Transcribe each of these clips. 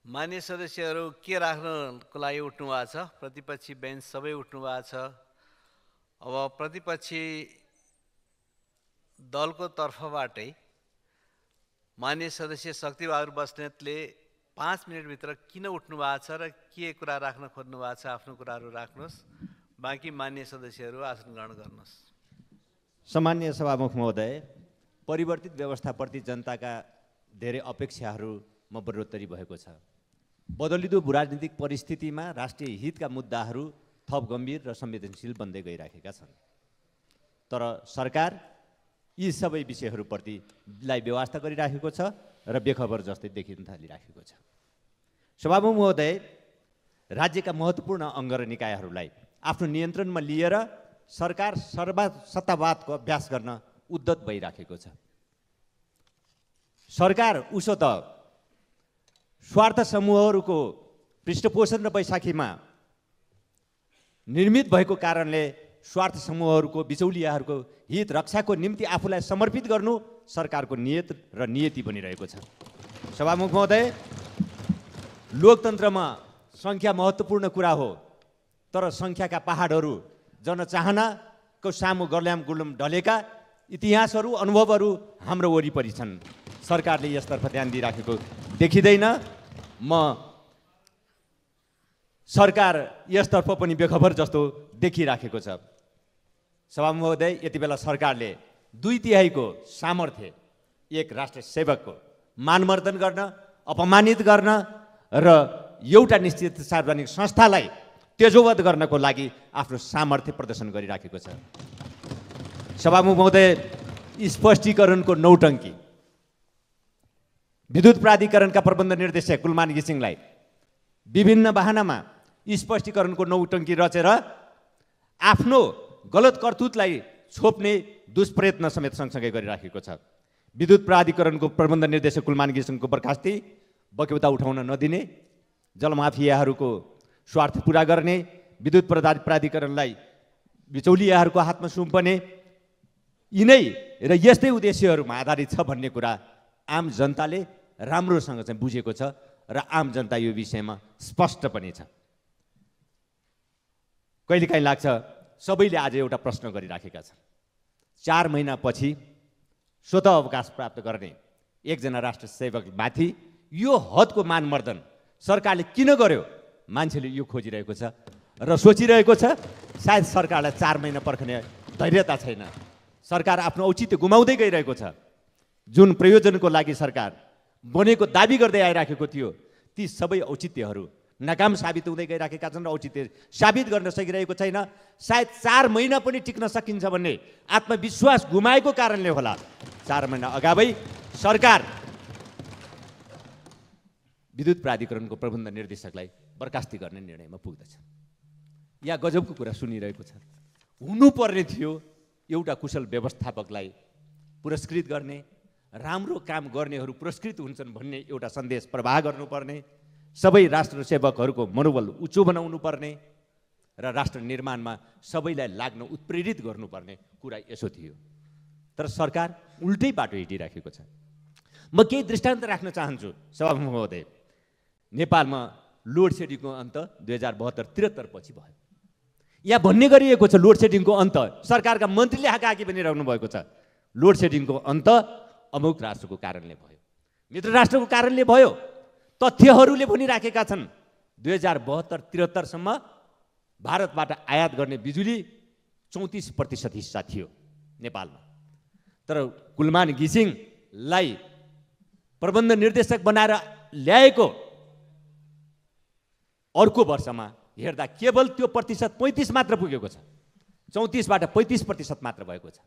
मान्य सदस्यहरू के राख्नको लागि उठ्नु भएको छ? प्रतिपक्षी बेन्च सबै उठ्नु भएको छ। अब प्रतिपक्षी दलको तर्फबाटै मान्य सदस्य शक्तिबहादुर बस्नेतले 5 मिनटभित्र किन उठ्नु भएको छ र के कुरा राख्न खोज्नु भएको छ आफ्नो कुराहरू राख्नुहोस्। बाँकी मान्य सदस्यहरू आसन ग्रहण गर्नुहोस्। सम्माननीय सभामुख महोदय, परिवर्तित व्यवस्थाप्रति जनताका धेरै अपेक्षाहरूमा बढोत्तरी भएको छ। बदलिदो राजनीतिक परिस्थितिमा राष्ट्रिय हितका मुद्दाहरू थप गम्भीर र संवेदनशील बन्दै गइराखेका छन्। तर सरकार यी सबै विषयहरूप्रतिलाई व्यवस्था गरिराखेको छ र बेखबर जस्तै देखिन थालिराखेको छ। सभामुख महोदय, राज्यका महत्त्वपूर्ण अङ्ग र निकायहरूलाई आफ्नो नियन्त्रणमा लिएर सरकार सत्तावादको अभ्यास गर्न उद्यत भइराखेको छ। सरकार उसो त स्वार्थ समूहहरूको पृष्ठपोषण र बैशाखीमा निर्मित भएको कारणले स्वार्थ समूहहरूको बिचौलियाहरूको हित रक्षाको निम्ति आफूलाई समर्पित गर्नु सरकारको नियत र नियति बनिरहेको छ। सभामुख महोदय, लोकतन्त्रमा सङ्ख्या महत्त्वपूर्ण कुरा हो, तर सङ्ख्याका पहाडहरू जनचाहनाको सामु गर्ल्याम गुल्म ढलेका इतिहासहरू अनुभवहरू हाम्रो वरिपरि छन्। सरकारले यसतर्फ ध्यान दिइराखेको देखिँदैन। सरकार यसतर्फ पनि बेखबर जस्तो देखिराखेको छ। सभामुख महोदय, यति बेला सरकारले 2/3 सामर्थ्य एक राष्ट्र सेवकको मानमर्दन गर्न, अपमानित गर्न र एउटा निश्चित सार्वजनिक संस्थालाई तेजोवध गर्नको लागि आफ्नो सामर्थ्य प्रदर्शन गरिराखेको छ। सभामुख महोदय, स्पष्टीकरणको नौटङ्की विद्युत प्राधिकरणका प्रबन्ध निर्देशक कुलमान घिसिङलाई विभिन्न बहानामा स्पष्टीकरणको नौटङ्की रचेर आफ्नो गलत करतुतलाई छोप्ने दुष्प्रयत्न समेत सँगसँगै गरिराखेको छ। विद्युत प्राधिकरणको प्रबन्ध निर्देशक कुलमान घिसिङको बर्खास्ती, बक्यौता उठाउन नदिने, जलमाफियाहरूको स्वार्थ पुरा गर्ने, विद्युत प्राधिकरणलाई बिचौलियाहरूको हातमा सुम्पने, यिनै र यस्तै उद्देश्यहरूमा आधारित छ भन्ने कुरा आम जनताले राम्रोसँग चाहिँ बुझेको छ र आम जनता यो विषयमा स्पष्ट पनि छ। कहिलेकाहीँ लाग्छ सबैले आज एउटा प्रश्न गरिराखेका छन्, 4 महिनापछि स्वतः अवकाश प्राप्त गर्ने एकजना राष्ट्र सेवकमाथि यो हदको मानमर्दन सरकारले किन गर्यो? मान्छेले यो खोजिरहेको छ र सोचिरहेको छ। सायद सरकारलाई 4 महिना पर्खने धैर्यता छैन। सरकार आफ्नो औचित्य गुमाउँदै गइरहेको छ। जुन प्रयोजनको लागि सरकार बनेको दाबी गर्दै आइराखेको थियो, ती सबै औचित्यहरू नाकाम साबित हुँदै गइराखेका छन् र औचित्य साबित गर्न सकिरहेको छैन। सायद 4 महिना पनि टिक्न सकिन्छ भन्ने आत्मविश्वास गुमाएको कारणले होला 4 महिना अगावै सरकार विद्युत प्राधिकरणको प्रबन्ध निर्देशकलाई बर्खास्ती गर्ने निर्णयमा पुग्दछ। या गजबको कुरा सुनिरहेको छ। हुनुपर्ने थियो एउटा कुशल व्यवस्थापकलाई पुरस्कृत गर्ने, राम्रो काम गर्नेहरू पुरस्कृत हुन्छन् भन्ने एउटा सन्देश प्रवाह गर्नुपर्ने, सबै राष्ट्र सेवकहरूको मनोबल उच्च बनाउनु पर्ने र राष्ट्र निर्माणमा सबैलाई लाग्न उत्प्रेरित गर्नुपर्ने कुरा यसो थियो। तर सरकार उल्टै बाटो हिँडिराखेको छ। म केही दृष्टान्त राख्न चाहन्छु। सभामुख महोदय, नेपालमा लोड सेडिङको अन्त 2072-73 पछि भयो। यहाँ भन्ने गरिएको छ लोड सेडिङको अन्त सरकारका मन्त्रीले हाकाहाकी भनिरहनु भएको छ। लोड सेडिङको अन्त अमुक राष्ट्रको कारणले भयो, मित्र राष्ट्रको कारणले भयो। तथ्यहरूले भनिराखेका छन् 2072-73 सम्म भारतबाट आयात गर्ने बिजुली 34% हिस्सा थियो नेपालमा। तर कुलमान घिसिङलाई प्रबन्ध निर्देशक बनाएर ल्याएको अर्को वर्षमा हेर्दा केवल त्यो प्रतिशत 35 मात्र पुगेको छ। 34बाट 35% मात्र भएको छ।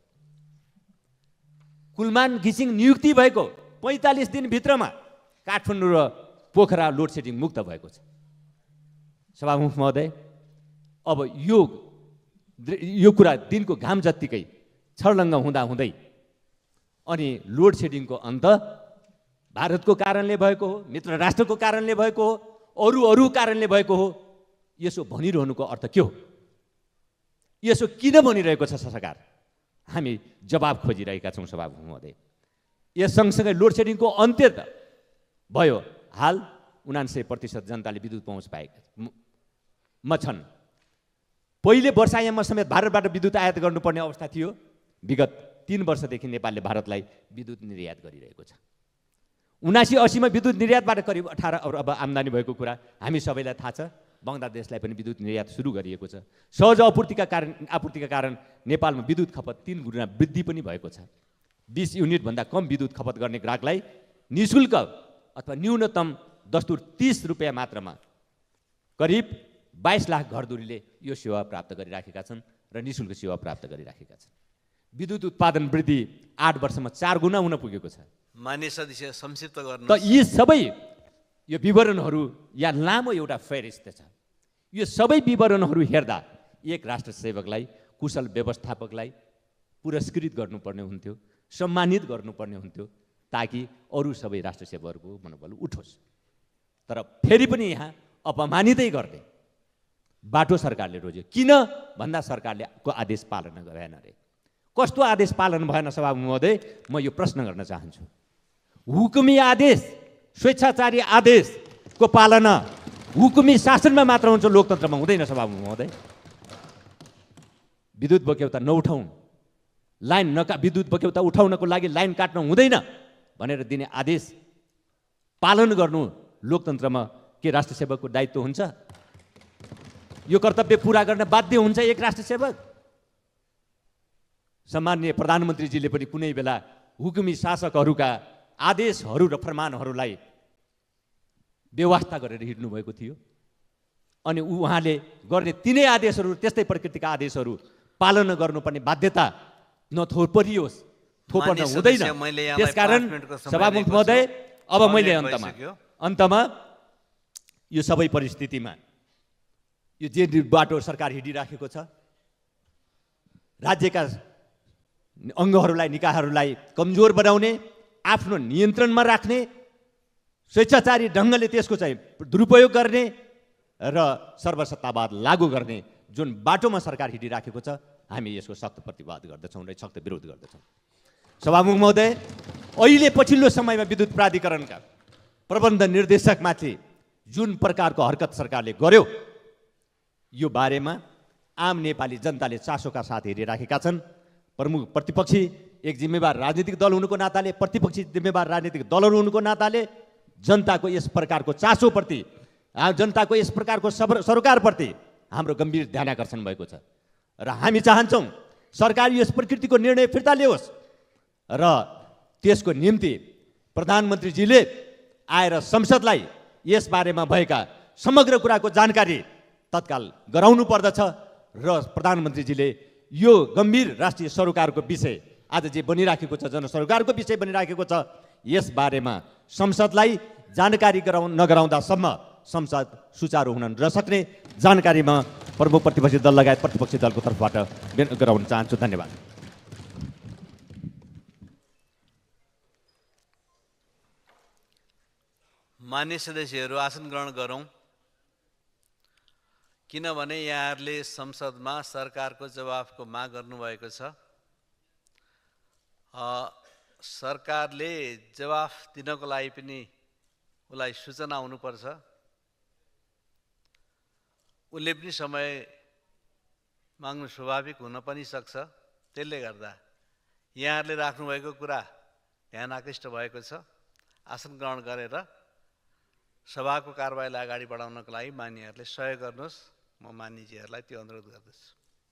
कुलमान घिसिङ नियुक्ति भएको 45 दिनभित्रमा काठमाडौँ र पोखरा लोड सेडिङ मुक्त भएको छ। सभामुख महोदय, अब यो कुरा दिनको घाम जत्तिकै छर्लङ्ग हुँदै अनि लोड सेडिङको अन्त भारतको कारणले भएको हो, मित्र राष्ट्रको कारणले भएको हो, अरू कारणले भएको हो, यसो भनिरहनुको अर्थ के हो? यसो किन भनिरहेको छ सरकार? हामी जवाब खोजिरहेका छौँ सभामुख महोदय। यस सँगसँगै लोड सेडिङको अन्त्य त भयो। हाल 99% जनताले विद्युत पहुँच पाएका छन्। पहिले वर्षायाममा समेत भारतबाट विद्युत आयात गर्नुपर्ने अवस्था थियो। विगत 3 वर्षदेखि नेपालले भारतलाई विद्युत निर्यात गरिरहेको छ। 79-80मा विद्युत निर्यातबाट करिब 18 अरब आम्दानी भएको कुरा हामी सबैलाई थाहा छ। बङ्गलादेशलाई पनि विद्युत निर्यात सुरु गरिएको छ। सहज आपूर्तिका कारण नेपालमा विद्युत खपत 3 गुणा वृद्धि पनि भएको छ। 20 युनिटभन्दा कम विद्युत खपत गर्ने ग्राहकलाई निःशुल्क अथवा न्यूनतम दस्तुर 30 रुपियाँ मात्रामा करिब 22 लाख घरधुरीले यो सेवा प्राप्त गरिराखेका छन् र निःशुल्क सेवा प्राप्त गरिराखेका छन्। विद्युत उत्पादन वृद्धि 8 वर्षमा 4 गुणा हुन पुगेको छ। मान्य सदस्य संक्षिप्त गर्नु। त यी सबै यो विवरणहरू या लामो एउटा फेरिस्त छ। यो सबै विवरणहरू हेर्दा एक राष्ट्र सेवकलाई, कुशल व्यवस्थापकलाई पुरस्कृत गर्नुपर्ने हुन्थ्यो, सम्मानित गर्नुपर्ने हुन्थ्यो, ताकि अरू सबै राष्ट्र सेवकहरूको मनोबल उठोस्। तर फेरि पनि यहाँ अपमानितै गर्ने बाटो सरकारले रोज्यो। किन भन्दा सरकारले को आदेश पालना गरेन रे। कस्तो आदेश पालन भएन सभामुख महोदय, म यो प्रश्न गर्न चाहन्छु। हुकुमी आदेश, स्वेच्छाचारी आदेशको पालना हुकुमी शासनमा मात्र हुन्छ, लोकतन्त्रमा हुँदैन सभामुख महोदय। विद्युत बक्यौता नउठाउँ, विद्युत बक्यौता उठाउनको लागि लाइन काट्न हुँदैन भनेर दिने आदेश पालन गर्नु लोकतन्त्रमा के राष्ट्र सेवकको दायित्व हुन्छ? यो कर्तव्य पूरा गर्न बाध्य हुन्छ एक राष्ट्र सेवक। सम्माननीय प्रधानमन्त्रीजीले पनि कुनै बेला हुकुमी शासकहरूका आदेशहरू र फरमानहरूलाई व्यवस्था गरेर हिँड्नु भएको थियो। अनि उहाँले गर्ने तिनै आदेशहरू, त्यस्तै प्रकृतिका आदेशहरू पालना गर्नुपर्ने बाध्यता नथोपरियोस्, थोपर्न हुँदैन। त्यसकारण सभामुख महोदय, अब मैले अन्तमा यो सबै परिस्थितिमा यो जे बाटो सरकार हिँडिराखेको छ, राज्यका अङ्गहरूलाई, निकायहरूलाई कमजोर बनाउने, आफ्नो नियन्त्रणमा राख्ने, स्वेच्छाचारी ढङ्गले त्यसको चाहिँ दुरुपयोग गर्ने र सर्वसत्तावाद लागू गर्ने जुन बाटोमा सरकार हिँडिराखेको छ, हामी यसको सख्त प्रतिवाद गर्दछौँ र सख्त विरोध गर्दछौँ। सभामुख महोदय, अहिले पछिल्लो समयमा विद्युत प्राधिकरणका प्रबन्ध निर्देशकमाथि जुन प्रकारको हरकत सरकारले गर्यो, यो बारेमा आम नेपाली जनताले चासोका साथ हेरिराखेका छन्। प्रमुख प्रतिपक्षी एक जिम्मेवार राजनीतिक दल हुनुको नाताले, प्रतिपक्षी जिम्मेवार राजनीतिक दलहरू हुनुको नाताले जनताको यस प्रकारको चासोप्रति, जनताको यस प्रकारको सरकारप्रति हाम्रो गम्भीर ध्यानाकर्षण भएको छ र हामी चाहन्छौँ सरकार यस प्रकृतिको निर्णय फिर्ता ल्याओस् र त्यसको निम्ति प्रधानमन्त्रीजीले आएर संसदलाई यस बारेमा भएका समग्र कुराको जानकारी तत्काल गराउनु पर्दछ र प्रधानमन्त्रीजीले यो गम्भीर राष्ट्रिय सरोकारको विषय आज जे बनिराखेको छ, जनसरोकारको विषय बनिराखेको छ, यस बारेमा संसदलाई जानकारी नगराउँदासम्म संसद सुचारू हुन नसक्ने जानकारीमा प्रमुख प्रतिपक्षी दल लगायत प्रतिपक्षी दलको तर्फबाट गराउन चाहन्छु। धन्यवाद। मान्य सदस्यहरू, आसन ग्रहण गरौँ, किनभने यहाँहरूले संसदमा सरकारको जवाफको माग गर्नुभएको छ। सरकारले जवाफ दिनको लागि पनि उसलाई सूचना हुनुपर्छ। उसले पनि समय माग्नु स्वाभाविक हुन पनि सक्छ। त्यसले गर्दा यहाँहरूले राख्नुभएको कुरा ध्यान आकृष्ट भएको छ। आसन ग्रहण गरेर सभाको कारबाहीलाई अगाडि बढाउनको लागि मान्यहरूले सहयोग गर्नुहोस्। म मान्यजीहरूलाई त्यो अनुरोध गर्दछु।